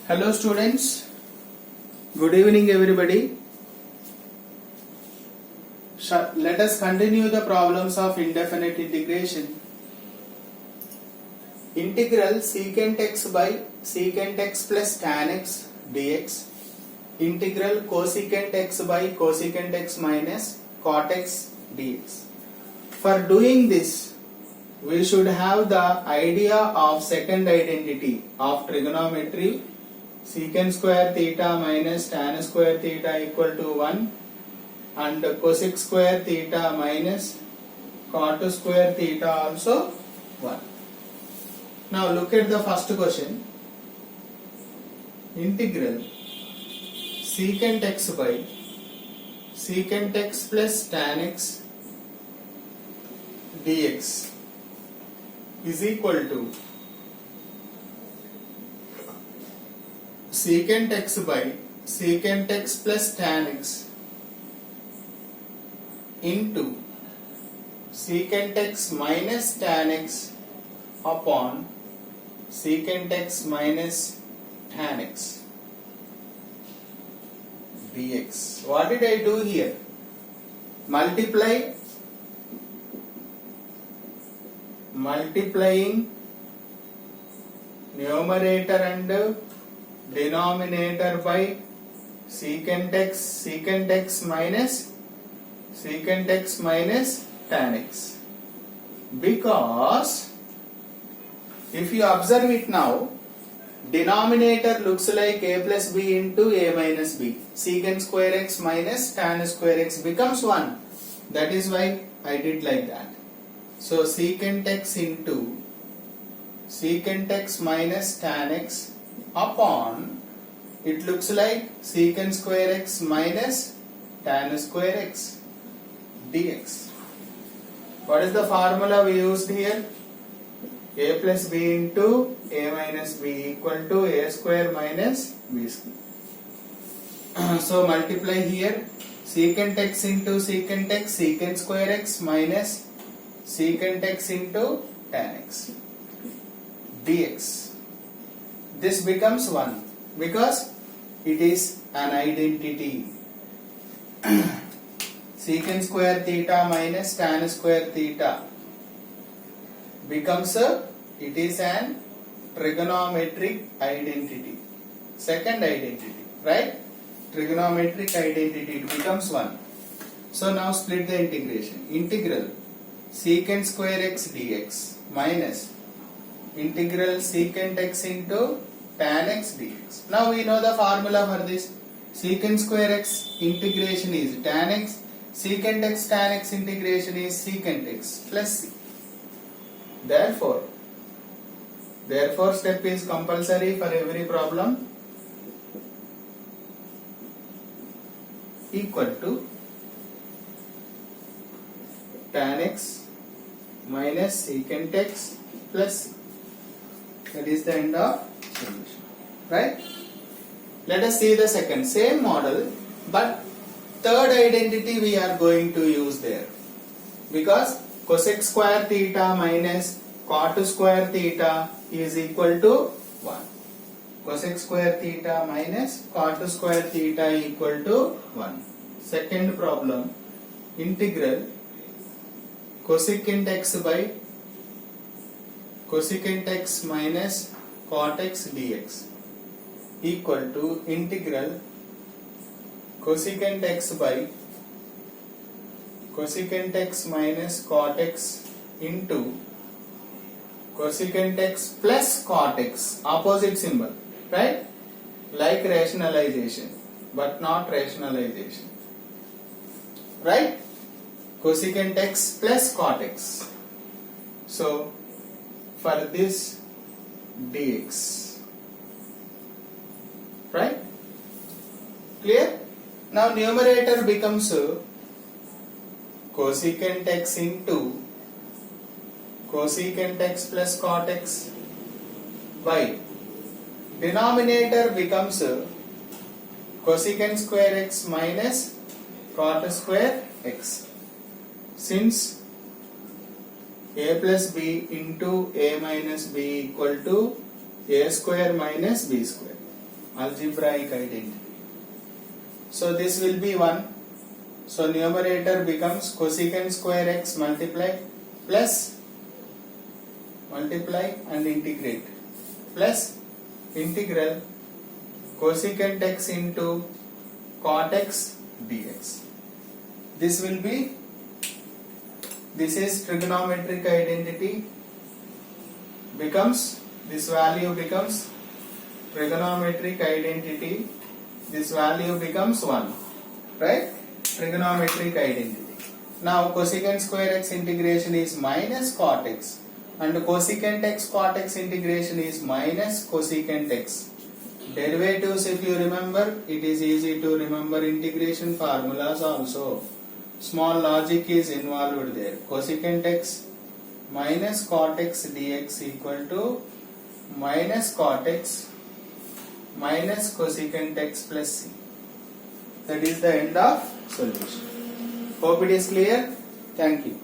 Hello students, good evening everybody. Let us continue the problems of indefinite integration. Integral secant x by secant x plus tan x dx. Integral cosecant x by cosecant x minus cot x dx. For doing this, we should have the idea of second identity of trigonometry. Secant square theta minus tan square theta equal to 1 and cosec square theta minus cot square theta also 1. Now look at the first question. Integral secant x by secant x plus tan x dx is equal to secant x by secant x plus tan x into secant x minus tan x upon secant x minus tan x dx. What did I do here? Multiplying numerator and denominator by secant x minus tan x, because if you observe it now, denominator looks like a plus b into a minus b. Secant square x minus tan square x becomes 1. That is why I did like that. So secant x into secant x minus tan x upon, it looks like secant square x minus tan square x dx. What is the formula we used here? A plus b into a minus b equal to a square minus b square. So multiply here secant x into secant x, secant square x minus secant x into tan x dx. This becomes 1 because it is an identity. Secant square theta minus tan square theta becomes it is an trigonometric identity. Second identity, right? Trigonometric identity, it becomes 1. So now split the integration. Integral secant square x dx minus integral secant x into tan x dx. Now we know the formula for this. Secant square x integration is tan x, secant x tan x integration is secant x plus c. Therefore step is compulsory for every problem. Equal to tan x minus secant x plus c. That is the end of solution, right? Let us see the second, same model, but third identity we are going to use there, because cosec square theta minus cot square theta is equal to 1. Cosec square theta minus cot square theta equal to 1. Second problem, integral cosecant x by cosecant x minus cot x dx equal to integral cosecant x by cosecant x minus cot x into cosecant x plus cot x, opposite symbol, right? Like rationalization but not rationalization, right? Cosecant x plus cot x. So for this dx, right? Clear? Now numerator becomes cosecant x into cosecant x plus cot x by denominator becomes cosecant square x minus cot square x. Since a plus b into a minus b equal to a square minus b square. algebraic identity. So this will be 1. So numerator becomes cosecant square x multiply and integrate plus integral cosecant x into cot x dx. This is trigonometric identity becomes, this value becomes trigonometric identity, this value becomes 1, right? Trigonometric identity. Now cosecant square x integration is minus cot x and cosecant x cot x integration is minus cosecant x. Derivatives, if you remember, it is easy to remember integration formulas also. Small logic is involved there. Cosecant x minus cot x dx equal to minus cot x minus cosecant x plus c. That is the end of solution. Hope it is clear. Thank you.